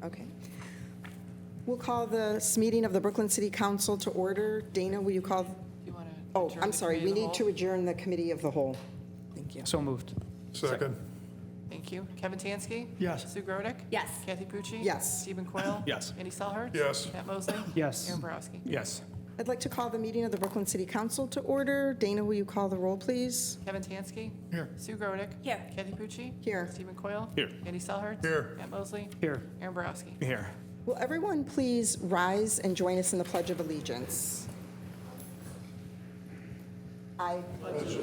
Okay. We'll call this meeting of the Brooklyn City Council to order. Dana, will you call? You want to? Oh, I'm sorry. We need to adjourn the committee of the whole. Thank you. So moved. Second. Thank you. Kevin Tansky? Yes. Sue Grodick? Yes. Kathy Pucci? Yes. Stephen Coyle? Yes. Andy Selhertz? Yes. Matt Mosley? Yes. Aaron Borowski? Yes. I'd like to call the meeting of the Brooklyn City Council to order. Dana, will you call the roll, please? Kevin Tansky? Here. Sue Grodick? Here. Kathy Pucci? Here. Stephen Coyle? Here. Andy Selhertz? Here. Matt Mosley? Here. Aaron Borowski? Here. Will everyone please rise and join us in the Pledge of Allegiance? I pledge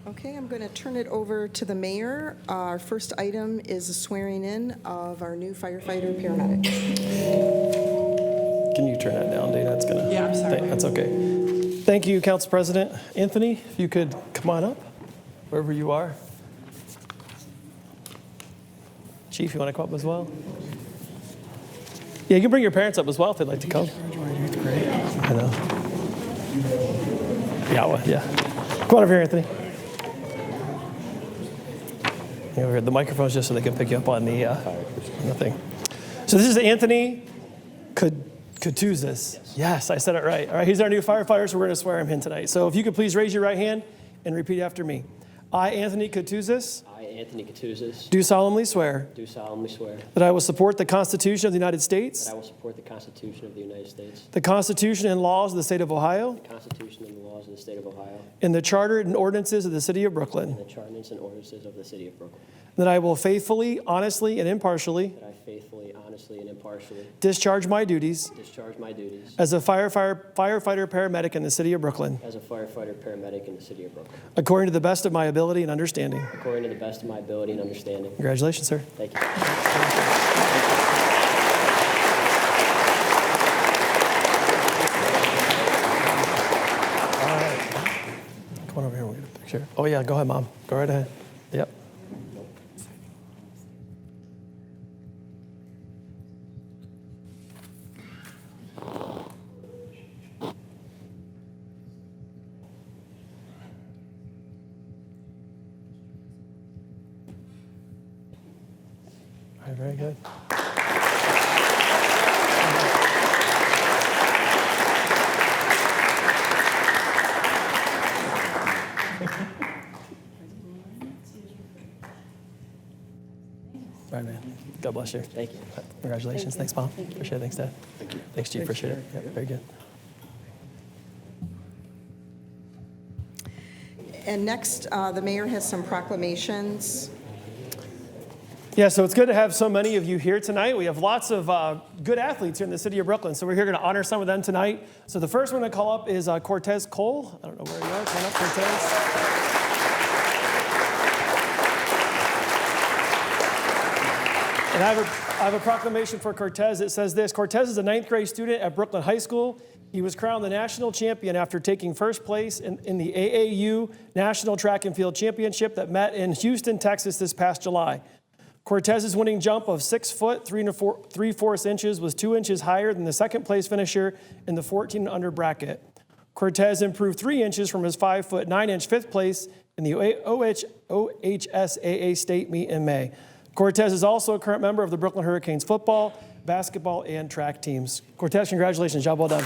Okay, I'm going to turn it over to the mayor. Our first item is the swearing in of our new firefighter paramedic. Can you turn that down, Dana? That's gonna. Yeah, I'm sorry. That's okay. Thank you, Council President. Anthony, if you could come on up, wherever you are. Chief, you want to come up as well? Yeah, you can bring your parents up as well if they'd like to come. Great. I know. Yeah, well, yeah. Come on over here, Anthony. Over here. The microphone's just so they can pick you up on the thing. So this is Anthony Katouzis. Yes, I said it right. All right, he's our new firefighter, so we're going to swear him in tonight. So if you could please raise your right hand and repeat after me. I, Anthony Katouzis, I, Anthony Katouzis, do solemnly swear do solemnly swear that I will support the Constitution of the United States, that I will support the Constitution of the United States, the Constitution and laws of the State of Ohio, the Constitution and the laws of the State of Ohio, and the Charter and ordinances of the City of Brooklyn, and the charters and ordinances of the City of Brooklyn, and that I will faithfully, honestly, and impartially that I faithfully, honestly, and impartially discharge my duties discharge my duties as a firefighter paramedic in the City of Brooklyn, as a firefighter paramedic in the City of Brooklyn, according to the best of my ability and understanding. according to the best of my ability and understanding. Congratulations, sir. Thank you. Come on over here. We'll get a picture. Oh, yeah. Go ahead, Mom. Go right ahead. Yep. All right, very good. All right, man. God bless you. Thank you. Congratulations. Thanks, Mom. Appreciate it. Thanks, Dad. Thank you. Thanks, Chief. Appreciate it. Yep, very good. And next, the mayor has some proclamations. Yeah, so it's good to have so many of you here tonight. We have lots of good athletes here in the city of Brooklyn, so we're here going to honor some of them tonight. So the first one to call up is Cortez Cole. I don't know where you are. Come on up, Cortez. And I have a proclamation for Cortez. It says this: Cortez is a 9th grade student at Brooklyn High School. He was crowned the national champion after taking first place in the AAU National Track and Field Championship that met in Houston, Texas this past July. Cortez's winning jump of 6 foot 3/4 inches was 2 inches higher than the second place finisher in the 14 and under bracket. Cortez improved 3 inches from his 5 foot 9 inch fifth place in the OHSAA state meet in May. Cortez is also a current member of the Brooklyn Hurricanes football, basketball, and track teams. Cortez, congratulations. Job well done.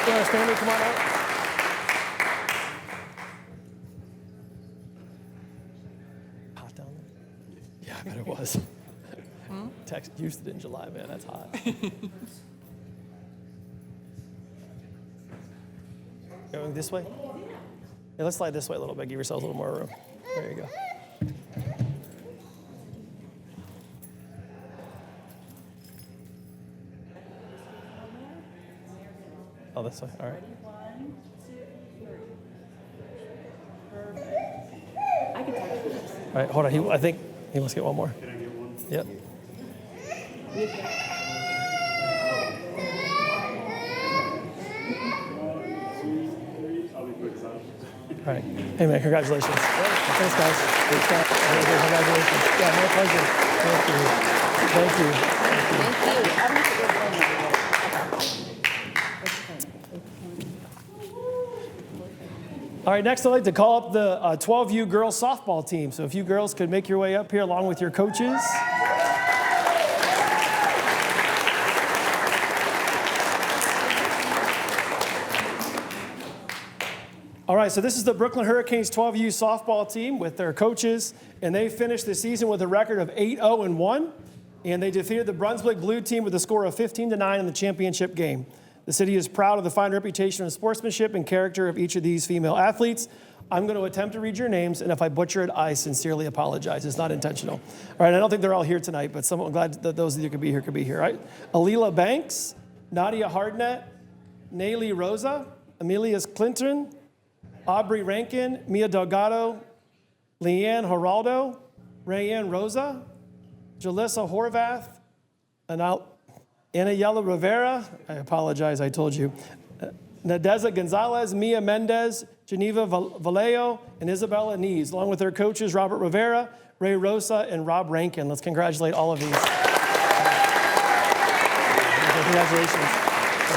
You want to stand and come on out? Hot down there? Yeah, I bet it was. Texas, Houston in July, man. That's hot. Going this way? Yeah, let's slide this way a little bit. Give yourselves a little more room. There you go. Oh, this way. All right. I can text you this. All right, hold on. I think he wants to get one more. Can I get one? Yep. All right. Hey, man, congratulations. Thanks, guys. Thanks, guys. Congratulations. Yeah, my pleasure. Thank you. All right, next I'd like to call up the 12U girls softball team. So if you girls could make your way up here along with your coaches. All right, so this is the Brooklyn Hurricanes 12U softball team with their coaches, and they finished the season with a record of 8-0-1, and they defeated the Brunswick Blue team with a score of 15-9 in the championship game. The city is proud of the fine reputation of sportsmanship and character of each of these female athletes. I'm going to attempt to read your names, and if I butcher it, I sincerely apologize. It's not intentional. All right, I don't think they're all here tonight, but I'm glad that those of you could be here. All right, Alila Banks, Nadia Hardnett, Nayli Rosa, Amelia's Clinton, Aubrey Rankin, Mia Delgado, Leanne Geraldo, Rayanne Rosa, Jalissa Horvath, Anayela Rivera, I apologize, I told you, Nadeza Gonzalez, Mia Mendez, Geneva Vallejo, and Isabella Nees, along with their coaches Robert Rivera, Ray Rosa, and Rob Rankin. Let's congratulate all of these. Congratulations.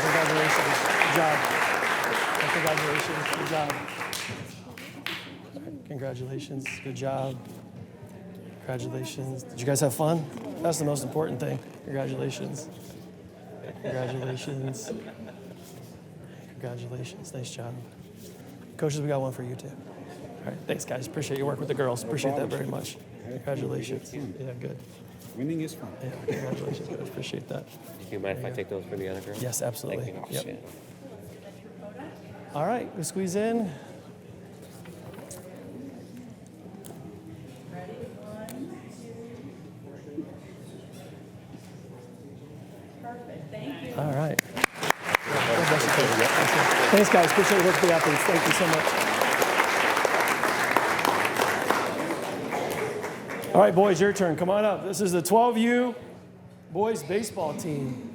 Congratulations. Good job. Congratulations. Good job. Congratulations. Good job. Congratulations. Did you guys have fun? That's the most important thing. Congratulations. Congratulations. Congratulations. Nice job. Coaches, we got one for you too. All right. Thanks, guys. Appreciate your work with the girls. Appreciate that very much. Congratulations. Yeah, good. Winning is fun. Yeah, congratulations, guys. Appreciate that. Do you mind if I take those for the other girl? Yes, absolutely. Thank you. Yep. All right, we squeeze in. All right. Thanks, guys. Appreciate your work for the athletes. Thank you so much. All right, boys, your turn. Come on up. This is the 12U boys baseball team.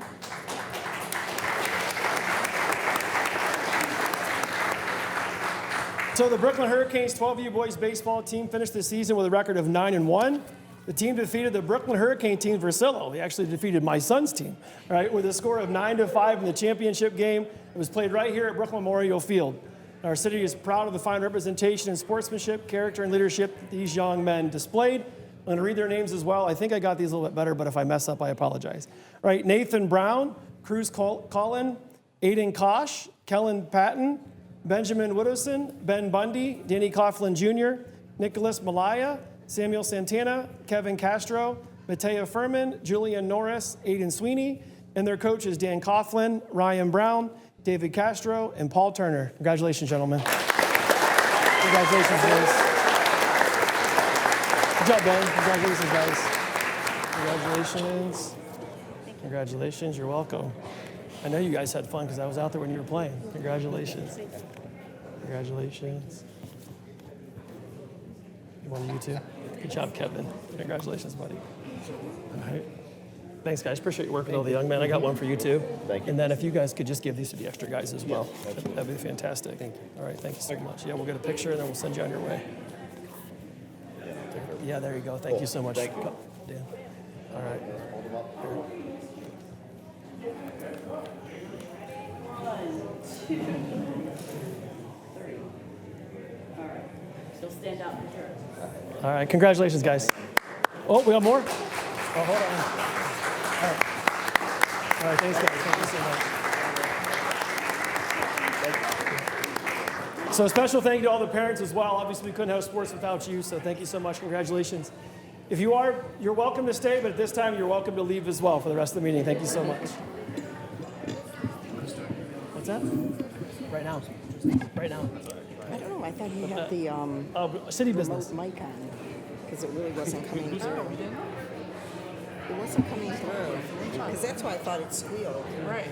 So the Brooklyn Hurricanes 12U boys baseball team finished the season with a record of 9-1. The team defeated the Brooklyn Hurricane team Versillo. They actually defeated my son's team, right, with a score of 9-5 in the championship game. It was played right here at Brooklyn Memorial Field. Our city is proud of the fine representation and sportsmanship, character, and leadership that these young men displayed. I'm going to read their names as well. I think I got these a little bit better, but if I mess up, I apologize. All right, Nathan Brown, Cruz Collin, Aiden Kosh, Kellen Patton, Benjamin Widowson, Ben Bundy, Danny Coughlin Jr., Nicholas Malaya, Samuel Santana, Kevin Castro, Matea Furman, Julian Norris, Aiden Sweeney, and their coaches Dan Coughlin, Ryan Brown, David Castro, and Paul Turner. Congratulations, gentlemen. Congratulations, boys. Good job, Ben. Congratulations, guys. Congratulations. Congratulations. You're welcome. I know you guys had fun because I was out there when you were playing. Congratulations. Congratulations. One of you too. Good job, Kevin. Congratulations, buddy. All right. Thanks, guys. Appreciate your work with all the young men. I got one for you too. Thank you. And then if you guys could just give these to the extra guys as well, that'd be fantastic. Thank you. All right. Thank you so much. Yeah, we'll get a picture and then we'll send you on your way. Yeah, there you go. Thank you so much. Dan. All right. She'll stand out for sure. All right. Congratulations, guys. Oh, we got more? Oh, hold on. All right. Thanks, guys. Thank you so much. So a special thank you to all the parents as well. Obviously, we couldn't have sports without you, so thank you so much. Congratulations. If you are, you're welcome to stay, but at this time, you're welcome to leave as well for the rest of the meeting. Thank you so much. What's that? Right now. Right now. I don't know, I thought he had the City business. remote mic on, because it really wasn't coming through. It wasn't coming through, because that's why I thought it squealed. Right.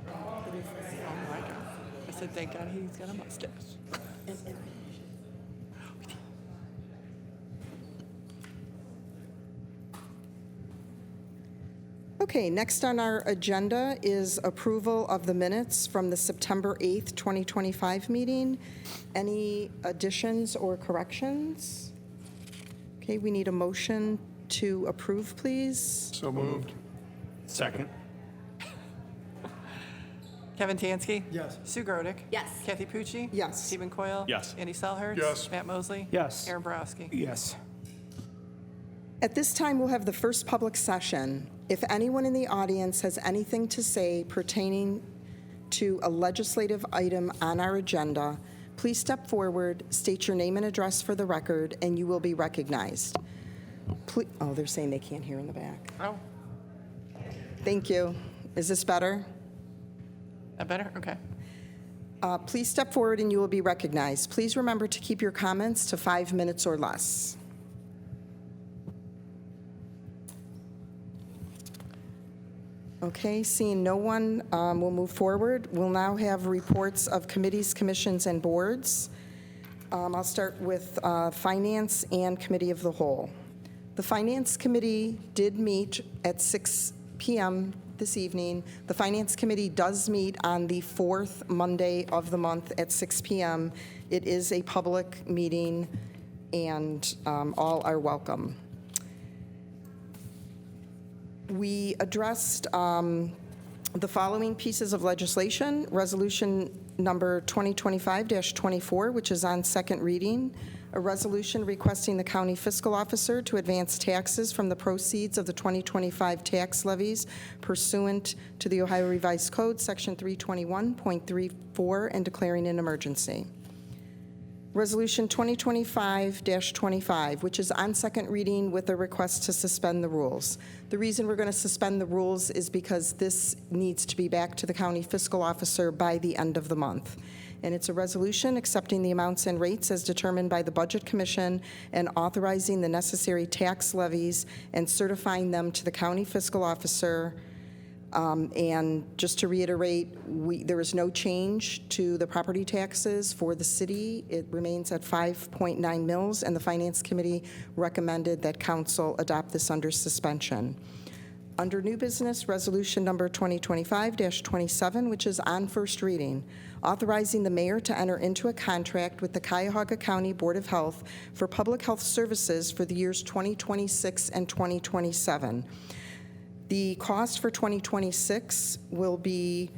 Oh my God. I said, thank God he's got a mustache. Okay, next on our agenda is approval of the minutes from the September 8th, 2025 meeting. Any additions or corrections? Okay, we need a motion to approve, please. So moved. Second. Kevin Tansky? Yes. Sue Grodick? Yes. Kathy Pucci? Yes. Stephen Coyle? Yes. Andy Selhertz? Yes. Matt Mosley? Yes. Aaron Borowski? Yes. At this time, we'll have the first public session. If anyone in the audience has anything to say pertaining to a legislative item on our agenda, please step forward, state your name and address for the record, and you will be recognized. Oh, they're saying they can't hear in the back. Oh, Thank you. Is this better? that better? Okay. Please step forward and you will be recognized. Please remember to keep your comments to 5 minutes or less. Okay, seeing no one, we'll move forward. We'll now have reports of committees, commissions, and boards. I'll start with Finance and Committee of the Whole. The Finance Committee did meet at 6 p.m. this evening. The Finance Committee does meet on the fourth Monday of the month at 6 p.m. It is a public meeting, and all are welcome. We addressed the following pieces of legislation. Resolution number 2025-24, which is on second reading. A resolution requesting the county fiscal officer to advance taxes from the proceeds of the 2025 tax levies pursuant to the Ohio Revised Code, Section 321.34, and declaring an emergency. Resolution 2025-25, which is on second reading with a request to suspend the rules. The reason we're going to suspend the rules is because this needs to be back to the county fiscal officer by the end of the month. And it's a resolution accepting the amounts and rates as determined by the Budget Commission and authorizing the necessary tax levies and certifying them to the county fiscal officer. And just to reiterate, there is no change to the property taxes for the city. It remains at 5.9 mils, and the Finance Committee recommended that council adopt this under suspension. Under new business, resolution number 2025-27, which is on first reading, authorizing the mayor to enter into a contract with the Cuyahoga County Board of Health for public health services for the years 2026 and 2027. The cost for 2026 will be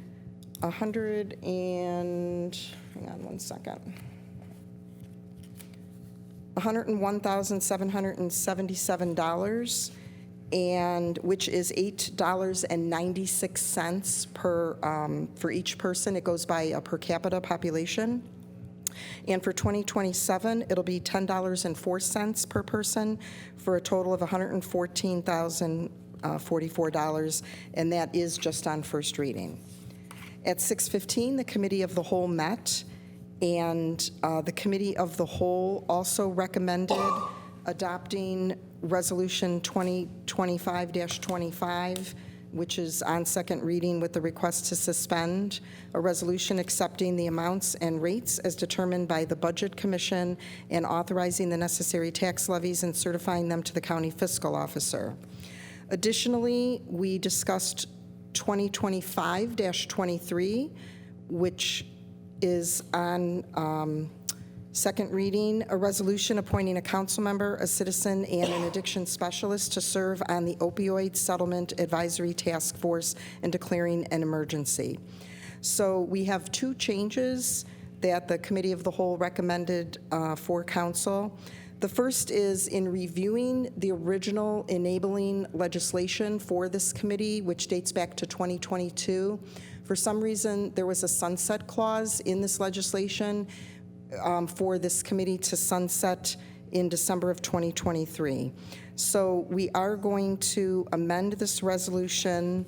$101,777, and which is $8.96 per for each person. It goes by a per capita population. And for 2027, it'll be $10.04 per person for a total of $114,044, and that is just on first reading. At 6:15, the Committee of the Whole met, and the Committee of the Whole also recommended adopting Resolution 2025-25, which is on second reading with the request to suspend, a resolution accepting the amounts and rates as determined by the Budget Commission and authorizing the necessary tax levies and certifying them to the county fiscal officer. Additionally, we discussed 2025-23, which is on second reading, a resolution appointing a council member, a citizen, and an addiction specialist to serve on the Opioid Settlement Advisory Task Force and declaring an emergency. So we have two changes that the Committee of the Whole recommended for council. The first is in reviewing the original enabling legislation for this committee, which dates back to 2022. For some reason, there was a sunset clause in this legislation for this committee to sunset in December of 2023. So we are going to amend this resolution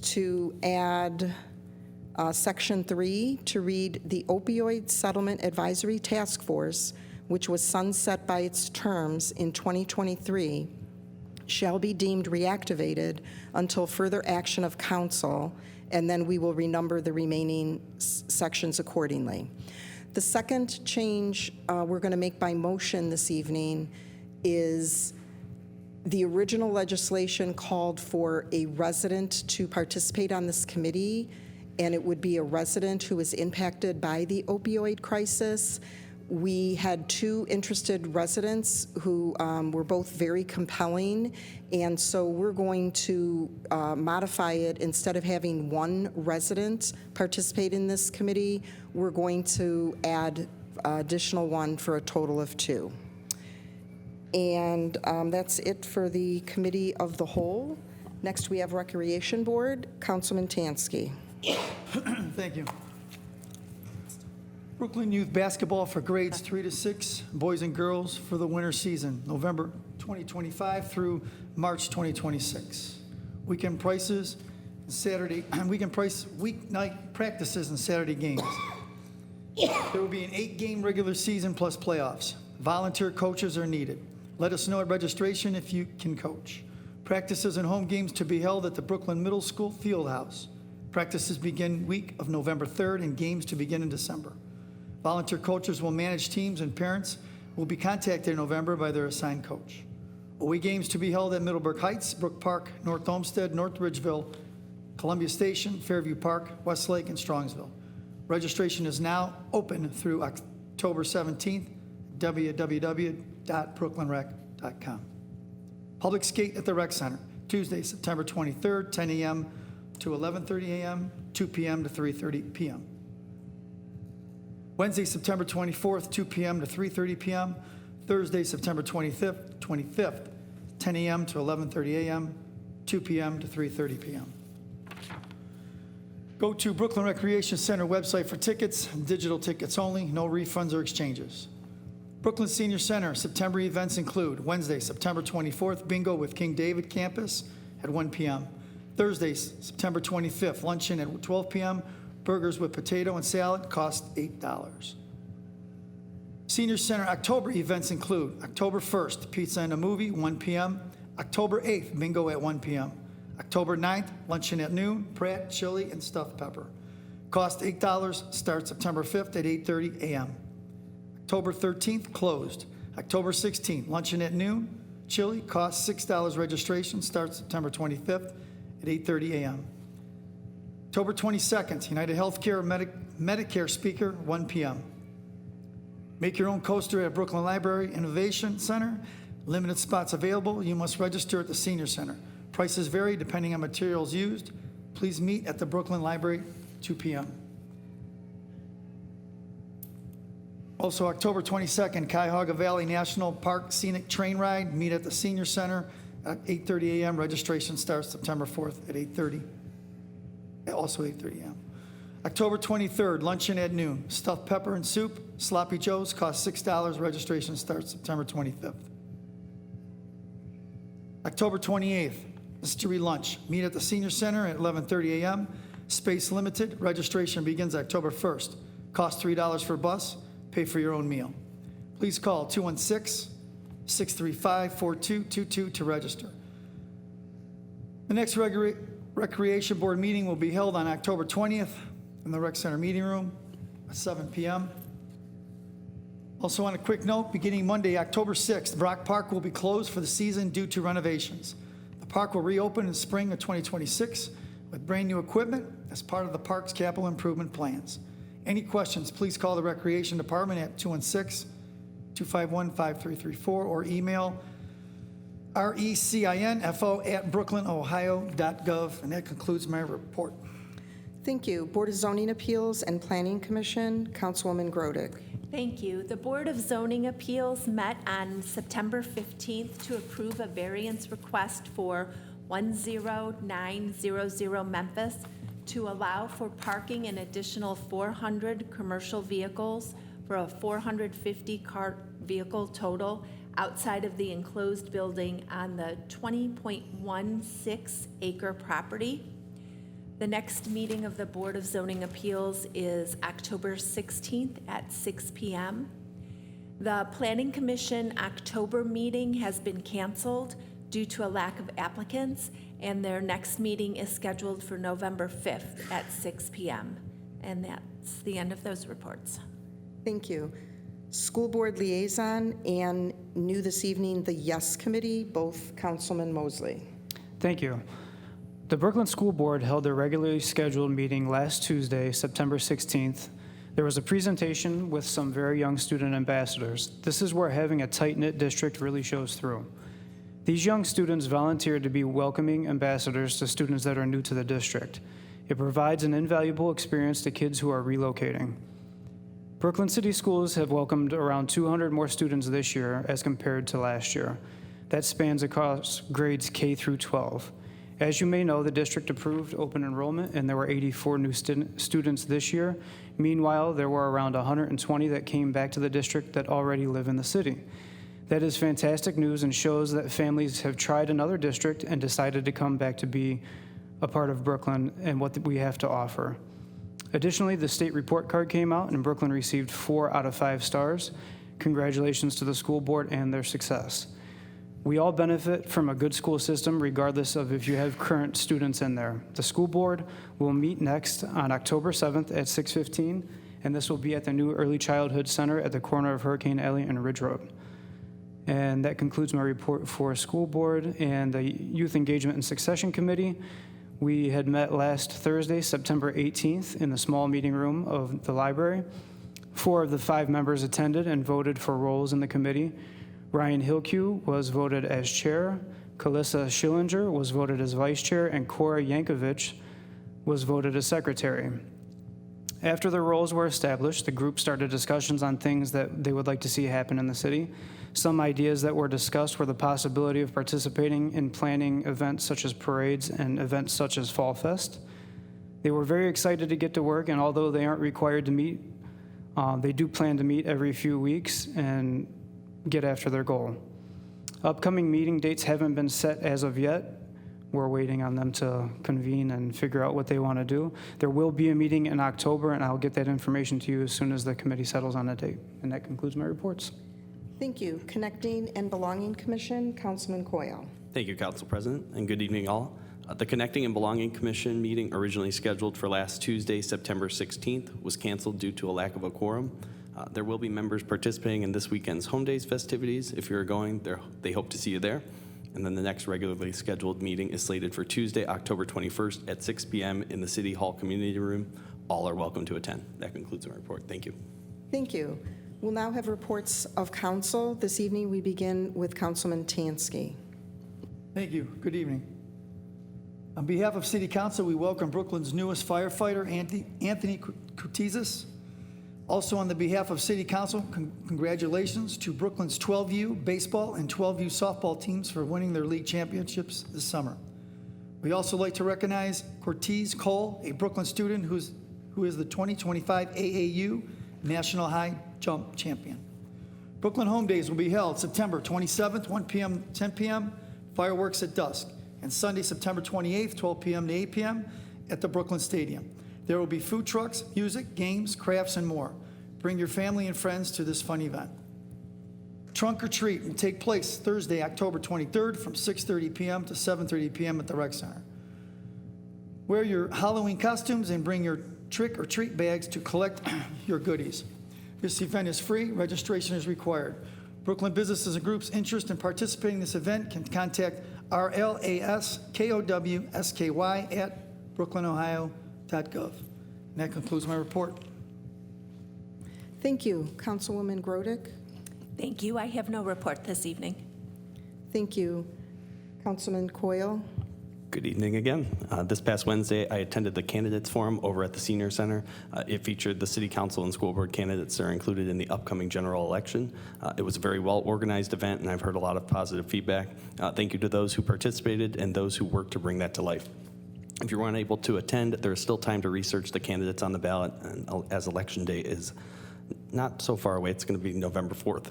to add Section 3 to read the Opioid Settlement Advisory Task Force, which was sunset by its terms in 2023, shall be deemed reactivated until further action of council, and then we will renumber the remaining sections accordingly. The second change we're going to make by motion this evening is the original legislation called for a resident to participate on this committee, and it would be a resident who is impacted by the opioid crisis. We had 2 interested residents who were both very compelling, and so we're going to modify it. Instead of having 1 resident participate in this committee, we're going to add additional 1 for a total of 2. And that's it for the Committee of the Whole. Next, we have Recreation Board. Councilman Tansky. Thank you. Brooklyn Youth Basketball for grades 3 to 6, boys and girls for the winter season, November 2025 through March 2026. Weekend prices, weeknight practices and Saturday games. There will be an 8-game regular season plus playoffs. Volunteer coaches are needed. Let us know at registration if you can coach. Practices and home games to be held at the Brooklyn Middle School Fieldhouse. Practices begin week of November 3rd and games to begin in December. Volunteer coaches will manage teams and parents will be contacted in November by their assigned coach. Away games to be held at Middleburg Heights, Brook Park, North Olmsted, North Ridgeville, Columbia Station, Fairview Park, Westlake, and Strongsville. Registration is now open through October 17th, www.brooklynrec.com. Public skate at the Rec Center, Tuesday, September 23rd, 10 a.m. to 11:30 a.m., 2 p.m. to 3:30 p.m. Wednesday, September 24th, 2 p.m. to 3:30 p.m. Thursday, September 25th, 10 a.m. to 11:30 a.m., 2 p.m. to 3:30 p.m. Go to Brooklyn Recreation Center website for tickets, digital tickets only, no refunds or exchanges. Brooklyn Senior Center, September events include Wednesday, September 24th, bingo with King David Campus at 1 p.m. Thursday, September 25th, luncheon at 12 p.m., burgers with potato and salad, cost $8. Senior Center October events include October 1st, pizza and a movie, 1 p.m., October 8th, bingo at 1 p.m., October 9th, luncheon at noon, Pratt, chili, and stuffed pepper. Cost $8, starts September 5th at 8:30 a.m. October 13th, closed. October 16th, luncheon at noon, chili, costs $6 registration, starts September 25th at 8:30 a.m. October 22nd, United Healthcare Medicare speaker, 1 p.m. Make your own coaster at Brooklyn Library Innovation Center. Limited spots available. You must register at the Senior Center. Prices vary depending on materials used. Please meet at the Brooklyn Library, 2 p.m. Also, October 22nd, Cuyahoga Valley National Park Scenic Train Ride. Meet at the Senior Center at 8:30 a.m. Registration starts September 4th at 8:30. Also 8:30 a.m. October 23rd, luncheon at noon. Stuffed pepper and soup, Sloppy Joe's, cost $6. Registration starts September 25th. October 28th, mystery lunch. Meet at the Senior Center at 11:30 a.m. Space limited. Registration begins October 1st. Cost $3 for bus. Pay for your own meal. Please call 216-635-4222 to register. The next Recreation Board meeting will be held on October 20th in the Rec Center meeting room at 7 p.m. Also, on a quick note, beginning Monday, October 6th, Brock Park will be closed for the season due to renovations. The park will reopen in spring of 2026 with brand new equipment as part of the park's capital improvement plans. Any questions, please call the Recreation Department at 216-251-5334 or email recinfo@brooklynohio.gov. And that concludes my report. Thank you. Board of Zoning Appeals and Planning Commission, Councilwoman Grodick. Thank you. The Board of Zoning Appeals met on September 15th to approve a variance request for 10900 Memphis to allow for parking an additional 400 commercial vehicles for a 450 car vehicle total outside of the enclosed building on the 20.16 acre property. The next meeting of the Board of Zoning Appeals is October 16th at 6 p.m. The Planning Commission October meeting has been canceled due to a lack of applicants, and their next meeting is scheduled for November 5th at 6 p.m. And that's the end of those reports. Thank you. School Board Liaison and new this evening, the Yes Committee, both Councilman Mosley. Thank you. The Brooklyn School Board held their regularly scheduled meeting last Tuesday, September 16th. There was a presentation with some very young student ambassadors. This is where having a tight-knit district really shows through. These young students volunteered to be welcoming ambassadors to students that are new to the district. It provides an invaluable experience to kids who are relocating. Brooklyn City Schools have welcomed around 200 more students this year as compared to last year. That spans across grades K through 12. As you may know, the district approved open enrollment, and there were 84 new students this year. Meanwhile, there were around 120 that came back to the district that already live in the city. That is fantastic news and shows that families have tried another district and decided to come back to be a part of Brooklyn and what we have to offer. Additionally, the state report card came out, and Brooklyn received 4 out of 5 stars. Congratulations to the school board and their success. We all benefit from a good school system regardless of if you have current students in there. The school board will meet next on October 7th at 6:15, and this will be at the new Early Childhood Center at the corner of Hurricane Alley and Ridge Road. And that concludes my report for school board and the Youth Engagement and Succession Committee. We had met last Thursday, September 18th, in the small meeting room of the library. 4 of the 5 members attended and voted for roles in the committee. Ryan Hilkew was voted as chair, Kalissa Schillinger was voted as vice chair, and Cora Yankovic was voted as secretary. After the roles were established, the group started discussions on things that they would like to see happen in the city. Some ideas that were discussed were the possibility of participating in planning events such as parades and events such as Fall Fest. They were very excited to get to work, and although they aren't required to meet, they do plan to meet every few weeks and get after their goal. Upcoming meeting dates haven't been set as of yet. We're waiting on them to convene and figure out what they want to do. There will be a meeting in October, and I'll get that information to you as soon as the committee settles on a date. And that concludes my reports. Thank you. Connecting and Belonging Commission, Councilman Coyle. Thank you, Council President, and good evening all. The Connecting and Belonging Commission meeting, originally scheduled for last Tuesday, September 16th, was canceled due to a lack of a quorum. There will be members participating in this weekend's Home Days festivities. If you're going, they hope to see you there. And then the next regularly scheduled meeting is slated for Tuesday, October 21st at 6 p.m. in the City Hall Community Room. All are welcome to attend. That concludes my report. Thank you. Thank you. We'll now have reports of council. This evening, we begin with Councilman Tansky. Thank you. Good evening. On behalf of City Council, we welcome Brooklyn's newest firefighter, Anthony Kutizis. Also on the behalf of City Council, congratulations to Brooklyn's 12U baseball and 12U softball teams for winning their league championships this summer. We also like to recognize Cortez Cole, a Brooklyn student who is the 2025 AAU National High Jump Champion. Brooklyn Home Days will be held September 27th, 1 p.m. 10 p.m., fireworks at dusk, and Sunday, September 28th, 12 p.m. to 8 p.m. at the Brooklyn Stadium. There will be food trucks, music, games, crafts, and more. Bring your family and friends to this fun event. Trunk or Treat will take place Thursday, October 23rd from 6:30 p.m. to 7:30 p.m. at the Rec Center. Wear your Halloween costumes and bring your trick or treat bags to collect your goodies. This event is free. Registration is required. Brooklyn businesses and groups interested in participating in this event can contact rlaskowsky@brooklynohio.gov. And that concludes my report. Thank you. Councilwoman Grodick. Thank you. I have no report this evening. Thank you. Councilman Coyle. Good evening again. This past Wednesday, I attended the Candidates Forum over at the Senior Center. It featured the City Council and School Board candidates that are included in the upcoming general election. It was a very well-organized event, and I've heard a lot of positive feedback. Thank you to those who participated and those who worked to bring that to life. If you weren't able to attend, there is still time to research the candidates on the ballot, and as Election Day is not so far away, it's going to be November 4th.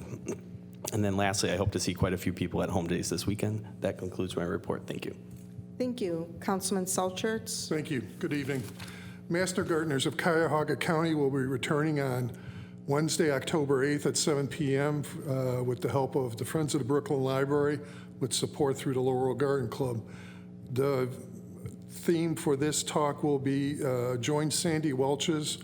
And then lastly, I hope to see quite a few people at Home Days this weekend. That concludes my report. Thank you. Thank you. Councilman Selchertz. Thank you. Good evening. Master Gardeners of Cuyahoga County will be returning on Wednesday, October 8th at 7 p.m. With the help of the Friends of the Brooklyn Library with support through the Laurel Garden Club. The theme for this talk will be join Sandy Welch's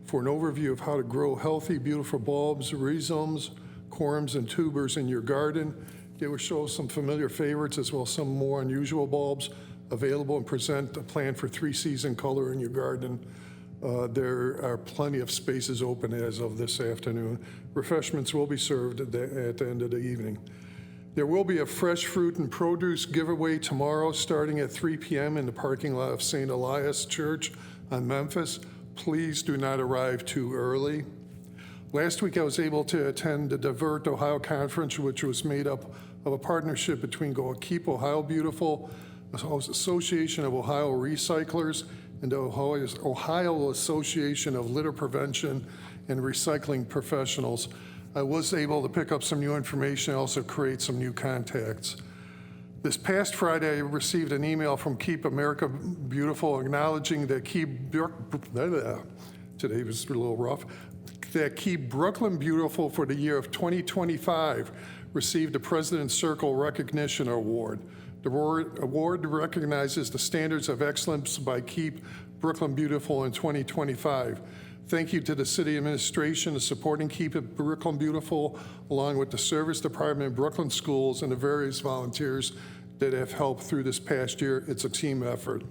for an overview of how to grow healthy, beautiful bulbs, rhizomes, corms, and tubers in your garden. They will show some familiar favorites as well as some more unusual bulbs available and present a plan for 3-season color in your garden. There are plenty of spaces open as of this afternoon. Refreshments will be served at the end of the evening. There will be a fresh fruit and produce giveaway tomorrow starting at 3 p.m. in the parking lot of St. Elias Church on Memphis. Please do not arrive too early. Last week I was able to attend the Divert Ohio Conference, which was made up of a partnership between Go Keep Ohio Beautiful, Association of Ohio Recyclers, and the Ohio Association of Litter Prevention and Recycling Professionals. I was able to pick up some new information and also create some new contacts. This past Friday, I received an email from Keep America Beautiful acknowledging that today was a little rough, that Keep Brooklyn Beautiful for the year of 2025 received the President's Circle Recognition Award. The award recognizes the standards of excellence by Keep Brooklyn Beautiful in 2025. Thank you to the city administration for supporting Keep It Brooklyn Beautiful, along with the Service Department, Brooklyn Schools, and the various volunteers that have helped through this past year. It's a team effort.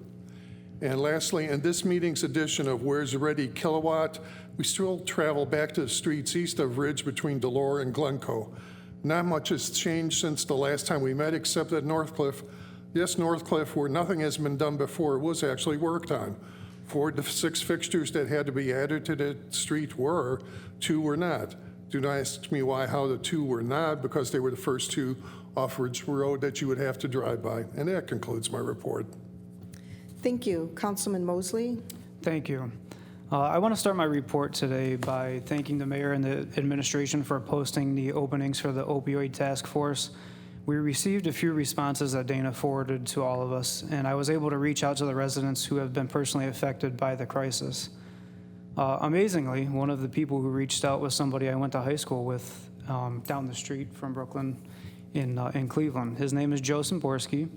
And lastly, in this meeting's edition of Where's Ready Kilowatt, we still travel back to the streets east of Ridge between Delore and Glencoe. Not much has changed since the last time we met, except that Northcliffe, yes, Northcliffe, where nothing has been done before, was actually worked on. 4 of the 6 fixtures that had to be added to the street were, 2 were not. Do not ask me why, how the 2 were not, because they were the first 2 off Ridge Road that you would have to drive by. And that concludes my report. Thank you. Councilman Mosley? Thank you. I want to start my report today by thanking the mayor and the administration for posting the openings for the opioid task force. We received a few responses that Dana forwarded to all of us, and I was able to reach out to the residents who have been personally affected by the crisis. Amazingly, one of the people who reached out was somebody I went to high school with down the street from Brooklyn in Cleveland. His name is Joe Simborski,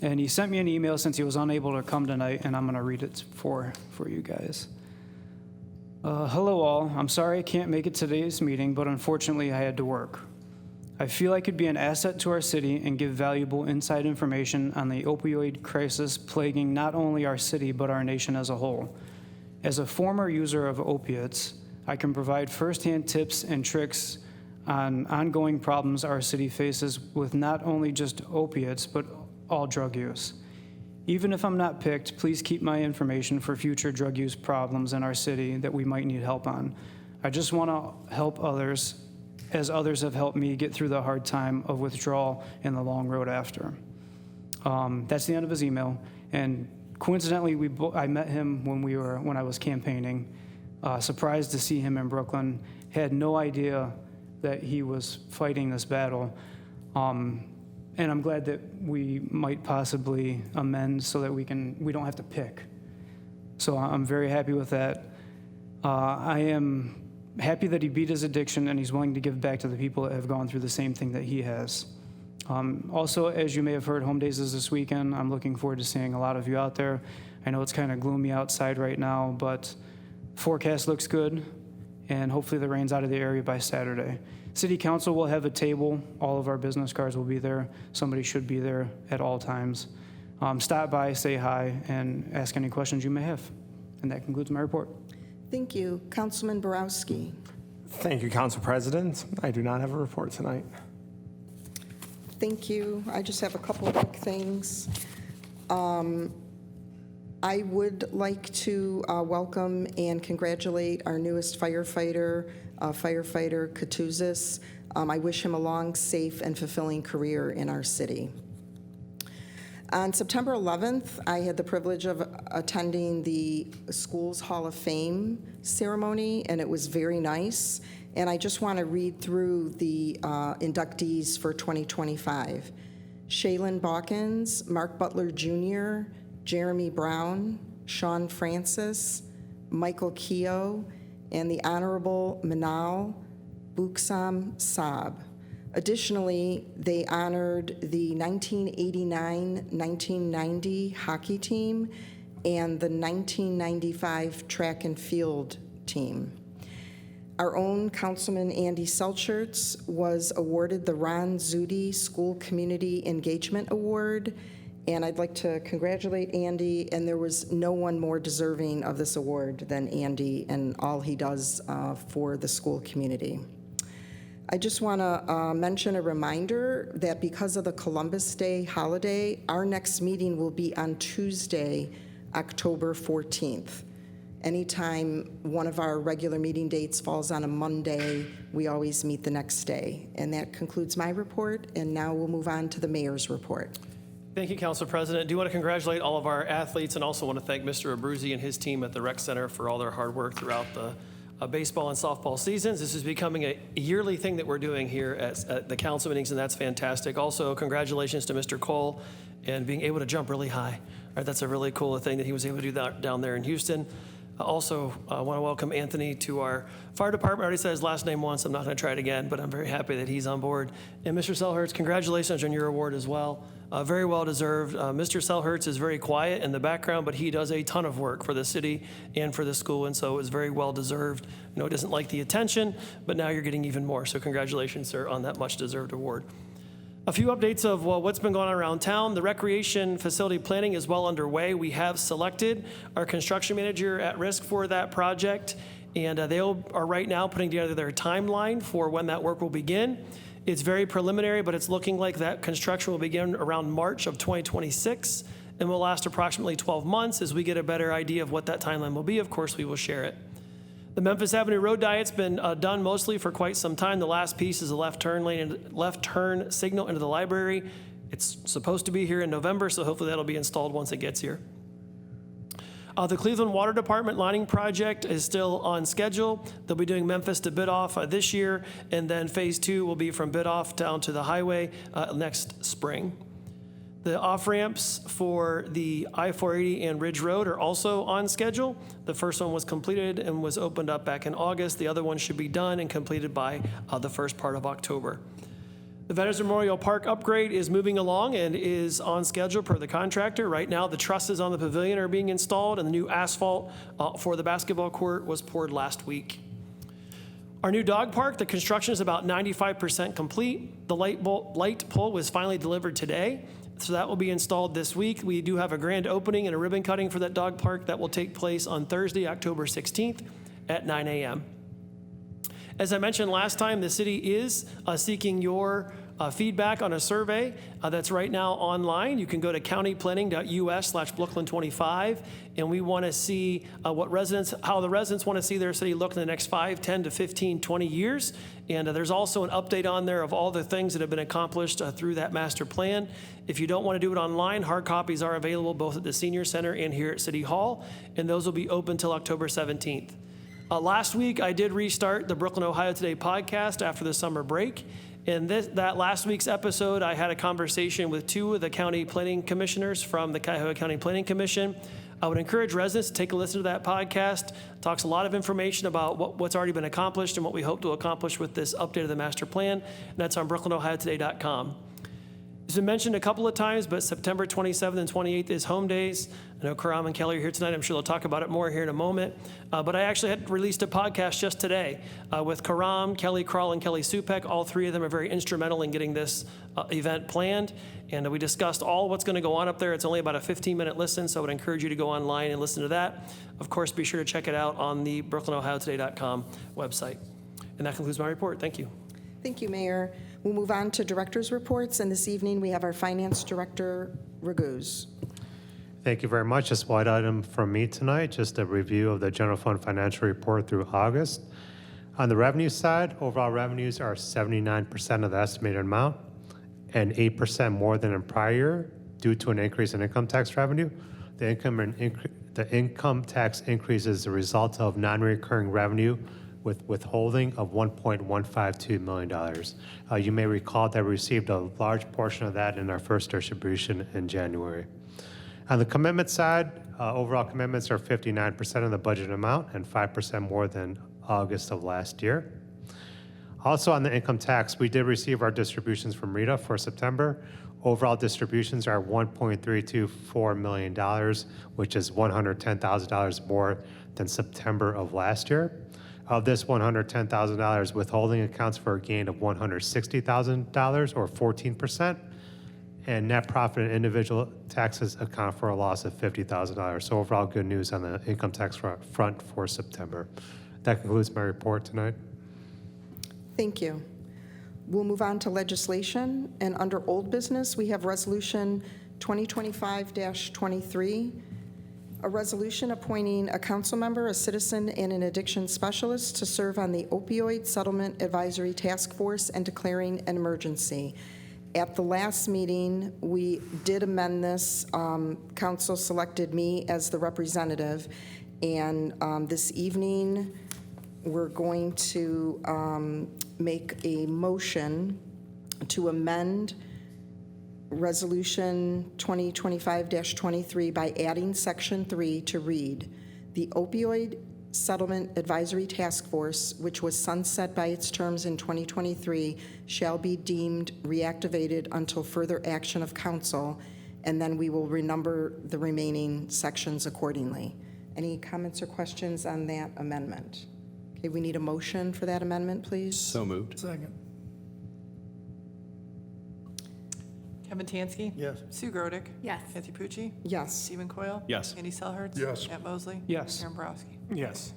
and he sent me an email since he was unable to come tonight, and I'm going to read it for you guys. Hello all, I'm sorry I can't make it to today's meeting, but unfortunately I had to work. I feel I could be an asset to our city and give valuable inside information on the opioid crisis plaguing not only our city, but our nation as a whole. As a former user of opiates, I can provide firsthand tips and tricks on ongoing problems our city faces with not only just opiates, but all drug use. Even if I'm not picked, please keep my information for future drug use problems in our city that we might need help on. I just want to help others, as others have helped me get through the hard time of withdrawal and the long road after. That's the end of his email. And coincidentally, I met him when I was campaigning. Surprised to see him in Brooklyn. Had no idea that he was fighting this battle. And I'm glad that we might possibly amend so that we don't have to pick. So I'm very happy with that. I am happy that he beat his addiction and he's willing to give back to the people that have gone through the same thing that he has. Also, as you may have heard, Home Days is this weekend. I'm looking forward to seeing a lot of you out there. I know it's kind of gloomy outside right now, but forecast looks good, and hopefully the rain's out of the area by Saturday. City Council will have a table. All of our business cards will be there. Somebody should be there at all times. Stop by, say hi, and ask any questions you may have. And that concludes my report. Thank you. Councilman Borowski? Thank you, Council President. I do not have a report tonight. Thank you. I just have a couple of quick things. I would like to welcome and congratulate our newest firefighter, Firefighter Katuzis. I wish him a long, safe, and fulfilling career in our city. On September 11th, I had the privilege of attending the Schools Hall of Fame ceremony, and it was very nice. And I just want to read through the inductees for 2025. Shaylin Balkins, Mark Butler Jr., Jeremy Brown, Sean Francis, Michael Keogh, and the Honorable Manal Buksam Saab. Additionally, they honored the 1989-1990 hockey team and the 1995 track and field team. Our own Councilman Andy Selchertz was awarded the Ron Zudi School Community Engagement Award, and I'd like to congratulate Andy, and there was no one more deserving of this award than Andy and all he does for the school community. I just want to mention a reminder that because of the Columbus Day holiday, our next meeting will be on Tuesday, October 14th. Anytime one of our regular meeting dates falls on a Monday, we always meet the next day. And that concludes my report, and now we'll move on to the mayor's report. Thank you, Council President. I do want to congratulate all of our athletes and also want to thank Mr. Abruzzi and his team at the Rec Center for all their hard work throughout the baseball and softball seasons. This is becoming a yearly thing that we're doing here at the council meetings, and that's fantastic. Also, congratulations to Mr. Cole and being able to jump really high. All right, that's a really cool thing that he was able to do that down there in Houston. Also, I want to welcome Anthony to our fire department. I already said his last name once. I'm not going to try it again, but I'm very happy that he's on board. And Mr. Selhertz, congratulations on your award as well. Very well deserved. Mr. Selhertz is very quiet in the background, but he does a ton of work for the city and for the school, and so it's very well deserved. I know he doesn't like the attention, but now you're getting even more. So congratulations, sir, on that much deserved award. A few updates of what's been going on around town. The recreation facility planning is well underway. We have selected our construction manager at risk for that project, and they are right now putting together their timeline for when that work will begin. It's very preliminary, but it's looking like that construction will begin around March of 2026 and will last approximately 12 months. As we get a better idea of what that timeline will be, of course, we will share it. The Memphis Avenue Road Diet's been done mostly for quite some time. The last piece is a left turn lane and left turn signal into the library. It's supposed to be here in November, so hopefully that'll be installed once it gets here. The Cleveland Water Department lining project is still on schedule. They'll be doing Memphis to Bidoff this year, and then phase 2 will be from Bidoff down to the highway next spring. The off-ramps for the I-480 and Ridge Road are also on schedule. The first one was completed and was opened up back in August. The other one should be done and completed by the first part of October. The Veterans Memorial Park upgrade is moving along and is on schedule per the contractor. Right now, the trusses on the pavilion are being installed, and the new asphalt for the basketball court was poured last week. Our new dog park, the construction is about 95% complete. The light pole was finally delivered today, so that will be installed this week. We do have a grand opening and a ribbon cutting for that dog park that will take place on Thursday, October 16th at 9 a.m. As I mentioned last time, the city is seeking your feedback on a survey that's right now online. You can go to countyplanning.us/Brooklyn25, and we want to see how the residents want to see their city look in the next 5, 10 to 15, 20 years. And there's also an update on there of all the things that have been accomplished through that master plan. If you don't want to do it online, hard copies are available both at the Senior Center and here at City Hall, and those will be open until October 17th. Last week, I did restart the Brooklyn, Ohio Today podcast after the summer break. In that last week's episode, I had a conversation with 2 of the county planning commissioners from the Cuyahoga County Planning Commission. I would encourage residents to take a listen to that podcast. It talks a lot of information about what's already been accomplished and what we hope to accomplish with this update of the master plan. And that's on BrooklynOhioToday.com. It's been mentioned a couple of times, but September 27th and 28th is home days. I know Karam and Kelly are here tonight. I'm sure they'll talk about it more here in a moment. But I actually had released a podcast just today with Karam, Kelly Kral, and Kelly Supek. All 3 of them are very instrumental in getting this event planned. And we discussed all what's going to go on up there. It's only about a 15-minute listen, so I would encourage you to go online and listen to that. Of course, be sure to check it out on the BrooklynOhioToday.com website. And that concludes my report. Thank you. Thank you, Mayor. We'll move on to director's reports, and this evening we have our Finance Director, Raguse. Thank you very much. Just one item from me tonight, just a review of the general fund financial report through August. On the revenue side, overall revenues are 79% of the estimated amount and 8% more than in prior year due to an increase in income tax revenue. The income tax increase is a result of non-recurring revenue with withholding of $1.152 million. You may recall that we received a large portion of that in our first distribution in January. On the commitment side, overall commitments are 59% of the budget amount and 5% more than August of last year. Also on the income tax, we did receive our distributions from Rita for September. Overall distributions are $1.324 million, which is $110,000 more than September of last year. Of this $110,000, withholding accounts for a gain of $160,000 or 14%, and net profit and individual taxes account for a loss of $50,000. So overall, good news on the income tax front for September. That concludes my report tonight. Thank you. We'll move on to legislation, and under old business, we have Resolution 2025-23, a resolution appointing a council member, a citizen, and an addiction specialist to serve on the Opioid Settlement Advisory Task Force and declaring an emergency. At the last meeting, we did amend this. Council selected me as the representative, and this evening, we're going to make a motion to amend Resolution 2025-23 by adding Section 3 to read, "The Opioid Settlement Advisory Task Force, which was sunset by its terms in 2023, shall be deemed reactivated until further action of council," and then we will renumber the remaining sections accordingly. Any comments or questions on that amendment? Okay, we need a motion for that amendment, please. So moved. Second. Kevin Tansky. Yes. Sue Grodick. Yes. Kathy Pucci. Yes. Stephen Coyle. Yes. Andy Selhertz. Yes. Matt Mosley. Yes. Aaron Borowski. Yes.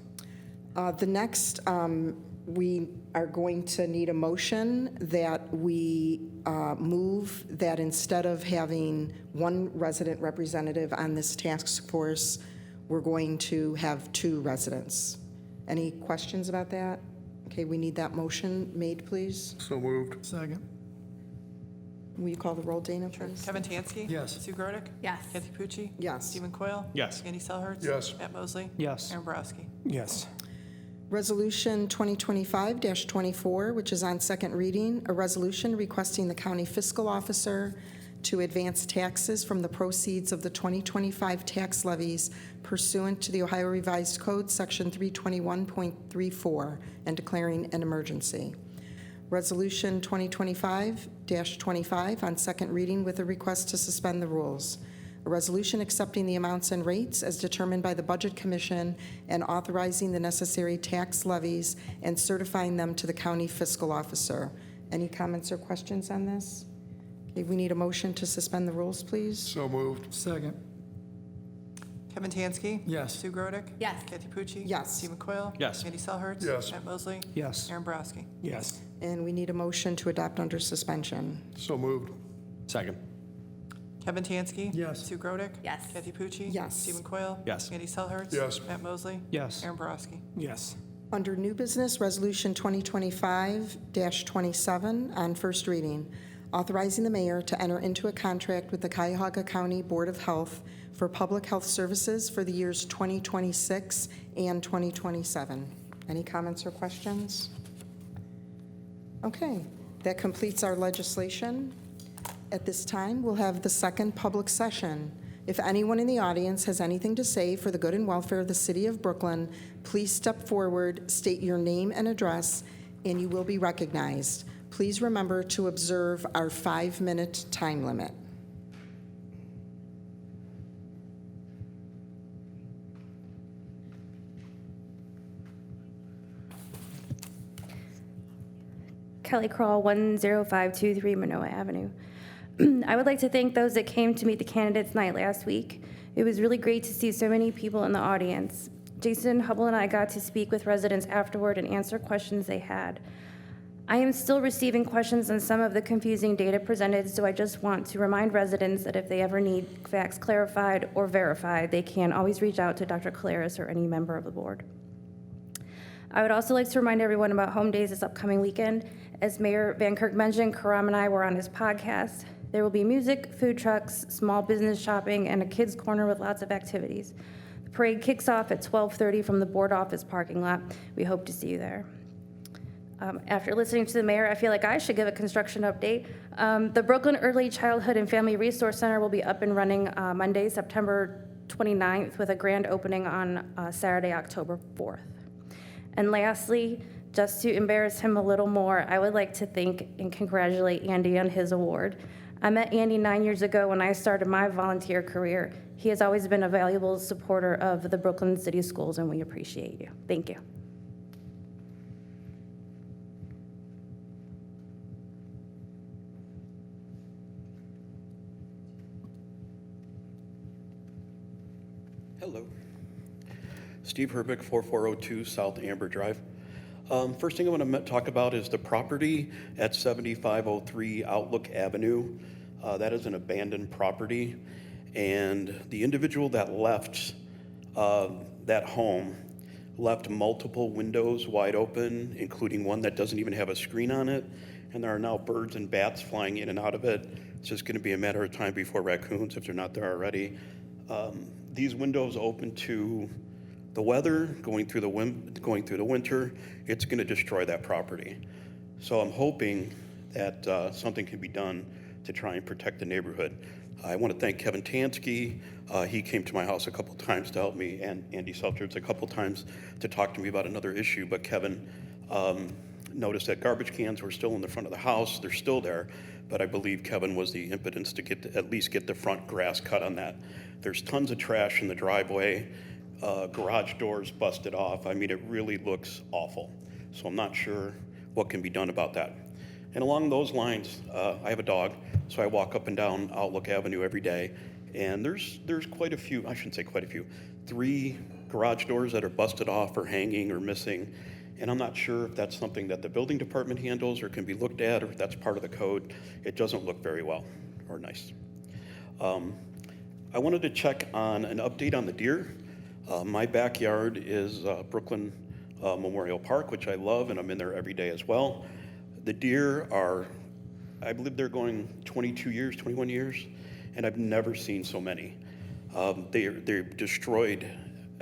The next, we are going to need a motion that we move that instead of having one resident representative on this task force, we're going to have 2 residents. Any questions about that? Okay, we need that motion made, please. So moved. Second. Will you call the roll, Dana, please? Kevin Tansky. Yes. Sue Grodick. Yes. Kathy Pucci. Yes. Stephen Coyle. Yes. Andy Selhertz. Yes. Matt Mosley. Yes. Aaron Borowski. Yes. Resolution 2025-24, which is on second reading, a resolution requesting the county fiscal officer to advance taxes from the proceeds of the 2025 tax levies pursuant to the Ohio Revised Code, Section 321.34, and declaring an emergency. Resolution 2025-25 on second reading with a request to suspend the rules. A resolution accepting the amounts and rates as determined by the Budget Commission and authorizing the necessary tax levies and certifying them to the county fiscal officer. Any comments or questions on this? Okay, we need a motion to suspend the rules, please. So moved. Second. Kevin Tansky. Yes. Sue Grodick. Yes. Kathy Pucci. Yes. Stephen Coyle. Yes. Andy Selhertz. Yes. Matt Mosley. Yes. Aaron Borowski. Yes. And we need a motion to adopt under suspension. So moved. Second. Kevin Tansky. Yes. Sue Grodick. Yes. Kathy Pucci. Yes. Stephen Coyle. Yes. Andy Selhertz. Yes. Matt Mosley. Yes. Aaron Borowski. Yes. Under new business, Resolution 2025-27 on first reading, authorizing the mayor to enter into a contract with the Cuyahoga County Board of Health for public health services for the years 2026 and 2027. Any comments or questions? Okay, that completes our legislation. At this time, we'll have the second public session. If anyone in the audience has anything to say for the good and welfare of the city of Brooklyn, please step forward, state your name and address, and you will be recognized. Please remember to observe our 5-minute time limit. Kelly Crawl, 10523 Manoa Avenue. I would like to thank those that came to meet the candidates night last week. It was really great to see so many people in the audience. Jason Hubble and I got to speak with residents afterward and answer questions they had. I am still receiving questions on some of the confusing data presented, so I just want to remind residents that if they ever need facts clarified or verified, they can always reach out to Dr. Caleres or any member of the board. I would also like to remind everyone about Home Days this upcoming weekend. As Mayor Van Kirk mentioned, Karam and I were on his podcast. There will be music, food trucks, small business shopping, and a kids' corner with lots of activities. The parade kicks off at 12:30 from the board office parking lot. We hope to see you there. After listening to the mayor, I feel like I should give a construction update. The Brooklyn Early Childhood and Family Resource Center will be up and running Monday, September 29th, with a grand opening on Saturday, October 4th. And lastly, Just to embarrass him a little more, I would like to thank and congratulate Andy on his award. I met Andy 9 years ago when I started my volunteer career. He has always been a valuable supporter of the Brooklyn City Schools, and we appreciate you. Thank you. Hello. Steve Herbick, 4402 South Amber Drive. First thing I want to talk about is the property at 7503 Outlook Avenue. That is an abandoned property, and the individual that left that home left multiple windows wide open, including one that doesn't even have a screen on it, and there are now birds and bats flying in and out of it. It's just going to be a matter of time before raccoons, if they're not there already. These windows open to the weather, going through the winter, it's going to destroy that property. So I'm hoping that something can be done to try and protect the neighborhood. I want to thank Kevin Tansky. He came to my house a couple times to help me, and Andy Selters a couple times to talk to me about another issue. But Kevin noticed that garbage cans were still in the front of the house. They're still there, but I believe Kevin was the impetus to at least get the front grass cut on that. There's tons of trash in the driveway. Garage doors busted off. I mean, it really looks awful. So I'm not sure what can be done about that. And along those lines, I have a dog, so I walk up and down Outlook Avenue every day, and there's quite a few, I shouldn't say quite a few, 3 garage doors that are busted off or hanging or missing. And I'm not sure if that's something that the building department handles or can be looked at, or if that's part of the code. It doesn't look very well or nice. I wanted to check on an update on the deer. My backyard is Brooklyn Memorial Park, which I love, and I'm in there every day as well. The deer are, I believe they're going 22 years, 21 years, and I've never seen so many. They've destroyed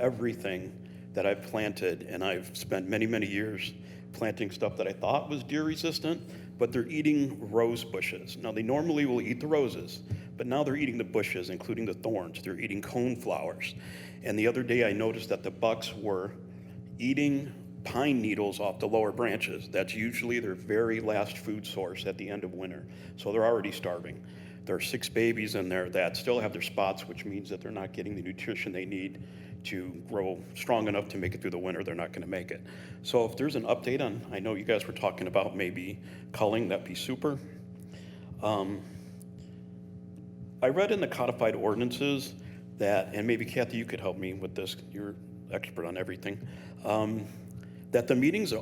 everything that I've planted, and I've spent many, many years planting stuff that I thought was deer resistant, but they're eating rose bushes. Now, they normally will eat the roses, but now they're eating the bushes, including the thorns. They're eating cone flowers. And the other day I noticed that the bucks were eating pine needles off the lower branches. That's usually their very last food source at the end of winter. So they're already starving. There are 6 babies in there that still have their spots, which means that they're not getting the nutrition they need to grow strong enough to make it through the winter. They're not going to make it. So if there's an update on, I know you guys were talking about maybe culling, that'd be super. I read in the codified ordinances that, and maybe Kathy, you could help me with this, you're expert on everything, that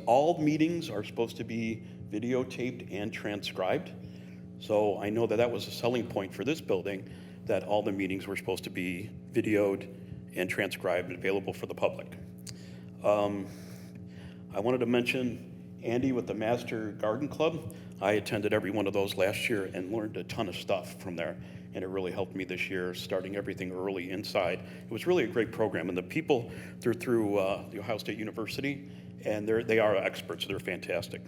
all meetings are supposed to be videotaped and transcribed. So I know that was a selling point for this building, that all the meetings were supposed to be videoed and transcribed and available for the public. I wanted to mention Andy with the Master Garden Club. I attended every one of those last year and learned a ton of stuff from there. And it really helped me this year, starting everything early inside. It was really a great program. And the people, they're through the Ohio State University, and they are experts. They're fantastic.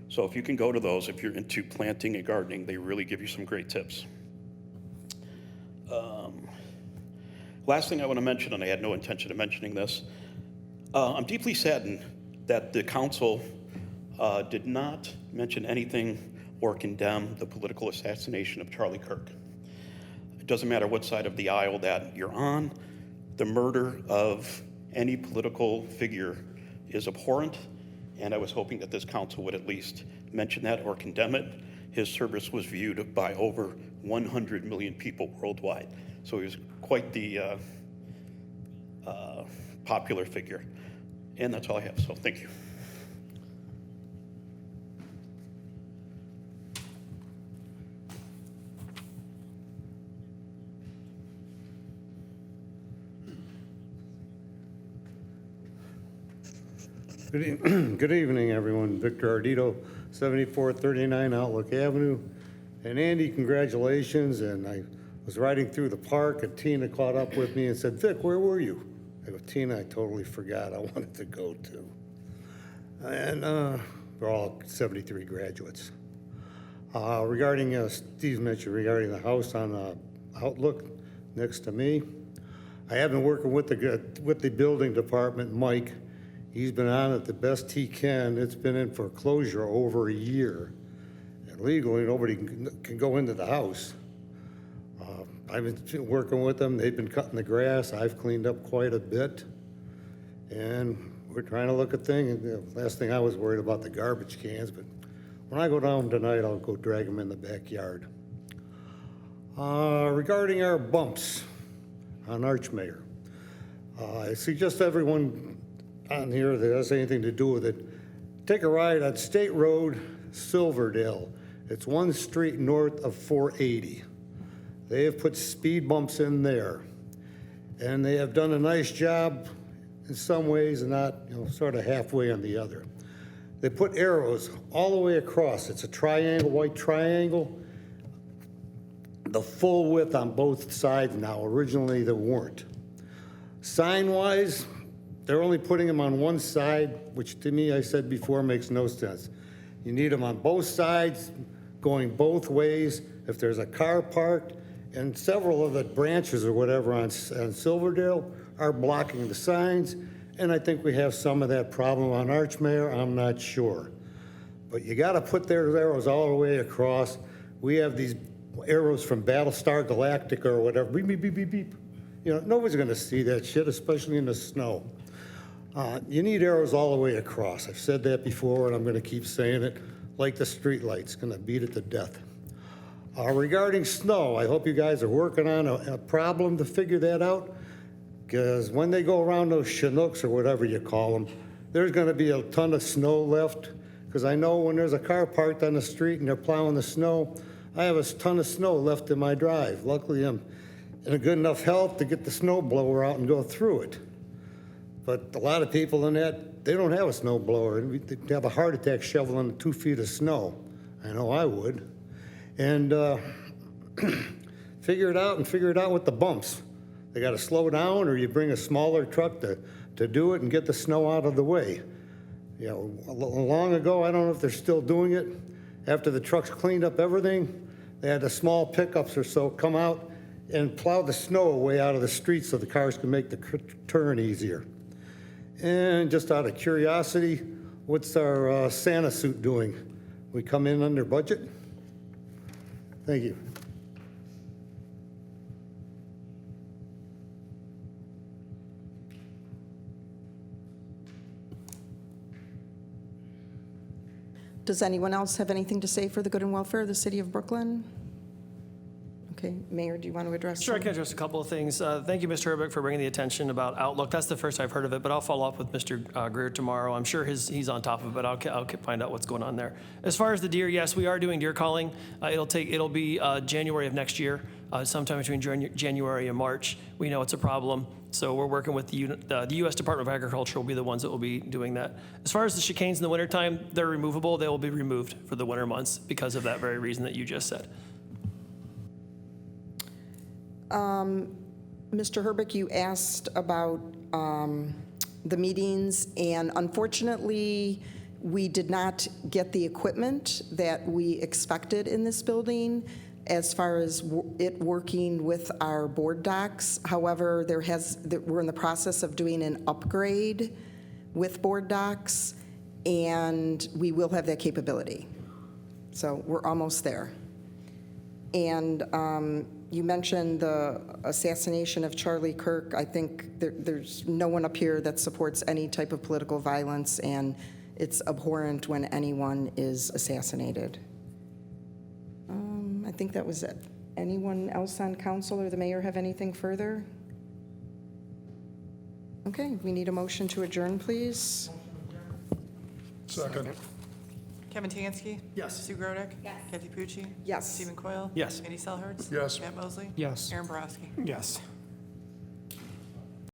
So if you can go to those, if you're into planting and gardening, they really give you some great tips. Last thing I want to mention, and I had no intention of mentioning this, I'm deeply saddened that the council did not mention anything or condemn the political assassination of Charlie Kirk. It doesn't matter what side of the aisle that you're on, the murder of any political figure is abhorrent, and I was hoping that this council would at least mention that or condemn it. His service was viewed by over 100 million people worldwide, so he was quite the popular figure. And that's all I have, so thank you. Good evening, everyone. Victor Ardito, 7439 Outlook Avenue. And Andy, congratulations. And I was riding through the park, and Tina caught up with me and said, Vic, where were you? I go, Tina, I totally forgot I wanted to go to. And we're all 73 graduates. Regarding, Steve mentioned regarding the house on Outlook next to me, I have been working with the building department, Mike, He's been on it the best he can. It's been in foreclosure over a year. And legally, nobody can go into the house. I've been working with them. They've been cutting the grass. I've cleaned up quite a bit. And we're trying to look at things. The last thing I was worried about the garbage cans, but when I go down tonight, I'll go drag them in the backyard. Regarding our bumps on Archmayer, I suggest everyone on here that has anything to do with it, take a ride on State Road, Silverdale. It's one street north of 480. They have put speed bumps in there, and they have done a nice job in some ways and not, sort of halfway on the other. They put arrows all the way across. It's a triangle, white triangle, the full width on both sides now. Originally, there weren't. Sign-wise, they're only putting them on one side, which to me, I said before, makes no sense. You need them on both sides, going both ways. If there's a car parked, and several of the branches or whatever on Silverdale are blocking the signs, and I think we have some of that problem on Archmayer. I'm not sure. But you got to put their arrows all the way across. We have these arrows from Battlestar Galactica or whatever. Beep, beep, beep, beep, beep. Nobody's going to see that shit, especially in the snow. You need arrows all the way across. I've said that before, and I'm going to keep saying it, like the street lights, going to beat it to death. Regarding snow, I hope you guys are working on a problem to figure that out, because when they go around those Chinooks or whatever you call them, there's going to be a ton of snow left, because I know when there's a car parked on the street and they're plowing the snow, I have a ton of snow left in my drive. Luckily, I'm in a good enough health to get the snow blower out and go through it. But a lot of people in that, they don't have a snow blower. They'd have a heart attack shoveling 2 feet of snow. I know I would. And figure it out with the bumps. They got to slow down, or you bring a smaller truck to do it and get the snow out of the way. Long ago, I don't know if they're still doing it, after the trucks cleaned up everything, they had the small pickups or so come out and plow the snow away out of the streets so the cars could make the turn easier. And just out of curiosity, what's our Santa suit doing? We come in under budget? Thank you. Does anyone else have anything to say for the good and welfare of the city of Brooklyn? Okay, Mayor, do you want to address? Sure, I can address a couple of things. Thank you, Mr. Herbeck, for bringing the attention about Outlook. That's the first I've heard of it, but I'll follow up with Mr. Greer tomorrow. I'm sure he's on top of it, but I'll find out what's going on there. As far as the deer, yes, we are doing deer calling. It'll be January of next year, sometime between January and March. We know it's a problem, so we're working with the U.S. Department of Agriculture will be the ones that will be doing that. As far as the chicanes in the wintertime, they're removable. They will be removed for the winter months because of that very reason that you just said. Mr. Herbeck, you asked about the meetings, and unfortunately, we did not get the equipment that we expected in this building as far as it working with our board docs. However, we're in the process of doing an upgrade with board docs, and we will have that capability. So we're almost there. And you mentioned the assassination of Charlie Kirk. I think there's no one up here that supports any type of political violence, and it's abhorrent when anyone is assassinated. I think that was it. Anyone else on council or the mayor have anything further? Okay, we need a motion to adjourn, please. Second. Kevin Tansky? Yes. Sue Grodick? Yes. Kathy Pucci? Yes. Stephen Coyle? Yes. Andy Selhertz? Yes. Matt Mosley? Yes. Aaron Borowski? Yes.